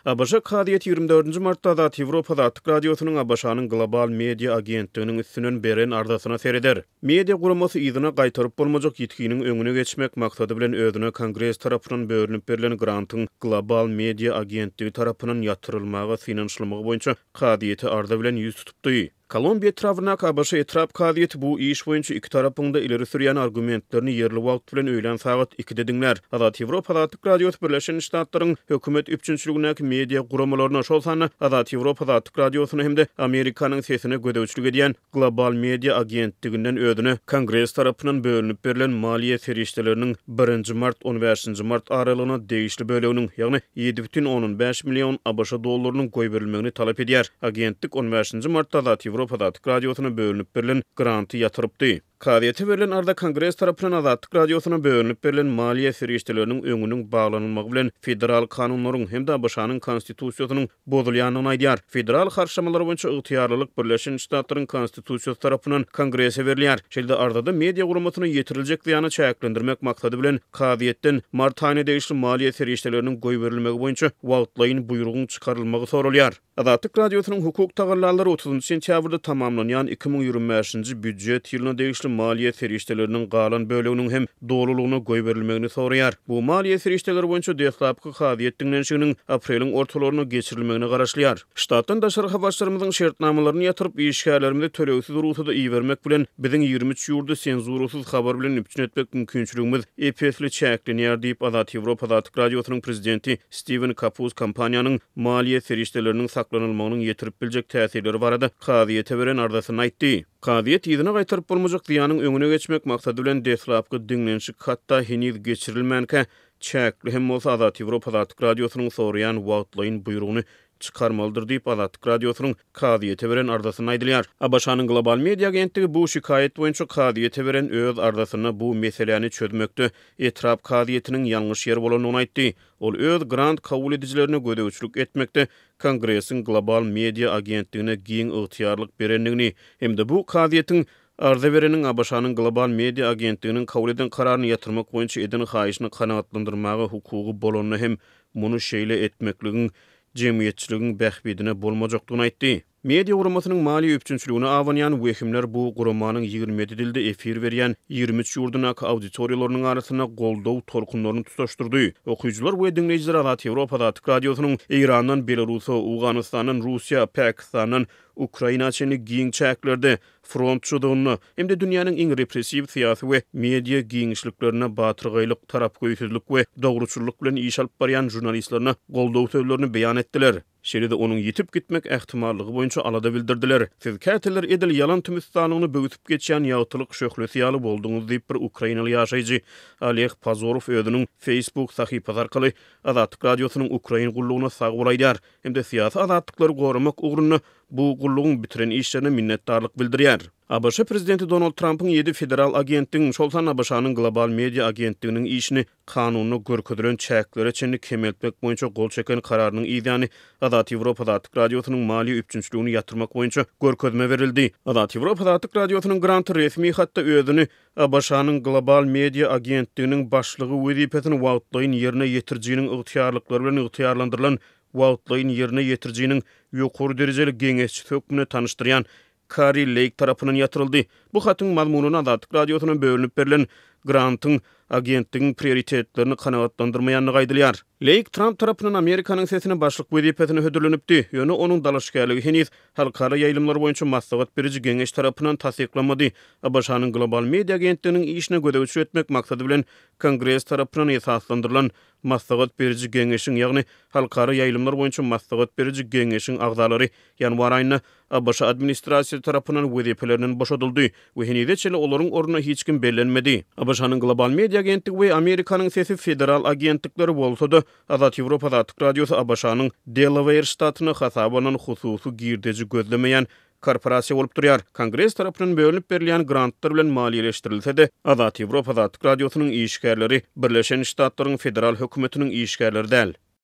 ABC Kadiyet 24. Mart'ta Azat Ýewropada Atyk Radiosynyň ABŞ-nyň global media agentliginiň üstünden beren ardasyna sereder. Media guramasy ýygyna gaýtaryp bolmajak ýetkiniň öňüne geçmek maksady bilen özüne Kongres tarapyndan bölünip berilen grantyň global media agentligi tarapyndan ýatyrylmagy finanslamagy boýunça Kadiyeti arda bilen ýüz tutupdy. Kolumbiya etrafynak ABŞ etrap kadiyeti bu iş boýunça iki tarapyňda ileri sürýän argumentlerini yerli wagt bilen öýlen sagat 2-de diňler. Azat Ýewropada Atyk Radiosy Birleşen Ştatlaryň hökümet üpçünçiligindäki media guramalaryna şol sany Azat Ýewropada Atyk Radiosyny hemde Amerikanyň sesine gödäwçilik edýän global media agentliginden özüne Kongres tarapyndan bölünip berilen maliýe serişdeleriniň 1 mart 15 mart aralygyna değişli böleginiň ýagny 7,5 million ABŞ dollarynyň goý berilmegini talap edýär. Agentlik 15 martda Azat Ýewropada Atyk Radiosyna bölünip berilen granty ýatyrypdy. Kadiyeti verilen arda Kongres tarapyndan Azatlyk Radiosyna bölünip berilen maliýe serişdeleriniň öňüniň baglanylmagy bilen federal kanunlaryň hem-de ABŞ-nyň konstitusiýasynyň bozulýanyny aýdýar. Federal harşamalar boýunça ygtyýarlylyk Birleşen Ştatlaryň konstitusiýasy tarapyndan Kongrese berilýär. Şeýle ardada media guramasyny ýetiriljek ýany çäklendirmek maksady bilen Kadiyetden mart aýyna degişli maliýe serişdeleriniň goý berilmegi boýunça wagtlaýyn buýrugyň çykarylmagy sorulýar. Azatlyk Radiosynyň hukuk tagallalary 30 sentýabrda tamamlanýan 2025-nji büdjet ýylyna degişli maliýe serişdeleriniň galan böleginiň hem dolulugyna goý berilmegini soraýar. Bu maliýe serişdeleri boýunça dehlapky Kadiyetdiň näşiginiň apreliň ortalaryna geçirilmegini garaşlýar. Ştatdan daşary habarçylarymyzyň şertnamalaryny ýatyryp işgärlerimizde tölegsiz ruhsada iý bermek bilen biziň 23 ýurda senzurusyz habar bilen üpçün etmek mümkinçiligimiz epesli çäklenýär diýip Azat Ýewropada Atyk Radiosynyň prezidenti Steven Kapus kampaniýanyň maliýe serişdeleriniň saklanylmagynyň ýetirip biljek täsirleri barada Kadiyete beren ardasyny aýtdy. Kadiyet ýygyna gaýtaryp bolmajak ýanyň öňüne geçmek maksady bilen deslapky diňlenşik hatda heniz geçirilmänkä çäkli hem bolsa Azat Ýewropada Atyk Radiosynyň soraýan wagtlaýyn buýrugyny çıkarmalıdır diýip Azatlyk Radiosynyň Kadiyete beren ardasyny aýdylýar. ABŞ-nyň global media agentligi bu şikayet boýunça Kadiyete beren öz ardasyna bu meseleni çözmekde etrap Kadiyetiniň ýalňyş ýeri bolanyny aýtdy. Ol öz grant kabul edijilerine gödäwçilik etmekde Kongresiň global media agentligine giň ygtyýarlyk berenligini hem-de bu Kadiyetiň arda bereniň ABŞ-nyň global media agentliginiň kabul eden kararyny ýatyrmak boýunça eden haýyşyny kanagatlandyrmagy hukugy bolanyny hem muny şeýle etmekligiň jemgyýetçiligiň bähbidine bolmajakdygyny aýtdy. Media guramasynyň maliýe üpçünçiligine awanýan wekimler bu guramanyň 27 dilde efir berýän 23 ýurdunak auditoriýalarynyň arasyna goldaw torkunlaryny tutaşdyrdy. Okuýjylar we dinleýijiler Azat Ýewropada Atyk Radiosynyň Irandan, Belarusa, Awganystandan, Russiýa, Pakistandan, Ukraina çeni giň çäklerde frontçydygyny hem-de dünýäniň iň repressiw syýasy we media giňişliklerine batyrgylyk, tarapgoýsuzlyk we dogruçylyk bilen iş alyp barýan jurnalistlerine goldaw sözlerini beýan etdiler. Şeride onun yitip gitmek ähtimallygy boýunça alada bildirdiler. Siz käteler edil yalan tümüstanlygyny bögütüp geçýän ýagtylyk şöhlesi ýaly bolduňyz diýip bir Ukrainaly ýaşaýjy Oleg Pazorov özüniň Facebook sahypasy arkaly Azatlyk Radiosynyň Ukraina gullugyna sag bolaýdar. Hem-de syýasy azatlyklary goramak ugrunda bu gullugyň bitiren işlerine minnetdarlyk bildirýär. ABŞ prezidenti Donald Trump'ın 7 federal agentligiň şolsan ABŞ-nyň global media agentliginiň işini kanunyny görkezdiren çäklere çenli kemeltmek boýunça gol çeken kararynyň ýygyny Azat Ýewropada Atyk Radiosynyň maliýe üpçünçiligini ýatyrmak boýunça görkezme berildi. Azat Ýewropada Atyk Radiosynyň granty resmi hatda özüni ABŞ-nyň global media agentliginiň başlygy wezipesini wagtlaýyn ýerine ýetirjiginiň ygtyýarlyklary bilen ygtyýarlandyrylan wagtlaýyn ýerine ýetirjiginiň ýokary derejeli geňeşçi hökmüne tanışdyrýan Kari Lake tarapyndan ýatyryldy. Bu hatyň mazmunyny Azatlyk Radiosyna bölünip berilen grantyň agentligiň prioritetlerini kanagatlandyrmaýanyny gaýdylýar. Lake Trump tarapyndan Amerikanyň sesine başlyk wezipesini hödürlenipdi. Ýöne onuň dalaşgärligi heniz halkara ýaýlymlar boýunça maslahat beriji geňeş tarapyndan tasdiklanmady. ABŞ-nyň global media agentliginiň işine gödäwçilik etmek maksady bilen Kongres tarapyndan esaslandyrylan maslahat beriji geňeşiň ýagny halkara ýaýlymlar boýunça maslahat beriji geňeşiň agzalary ýanwar aýyna ABŞ administrasiýasy tarapyndan wezipelerinden boşadyldy we henide çeli olaryň ornuna hiç kim bellenmedi. ABŞ-nyň global media agentligi we Amerikanyň sesi federal agentlikleri bolsa-da Azat Ýewropada Atyk Radiosy ABŞ-nyň Delaware ştatyna hasabanan hususy girdeji gözlemeýän korporasiýa bolup durýar. Kongres tarapyndan bölünip berilýän grantlar bilen maliýeleşdirilse-de Azat Ýewropada Atyk Radiosynyň işgärleri Birleşen Ştatlaryň federal hökümetiniň işgärleri däl.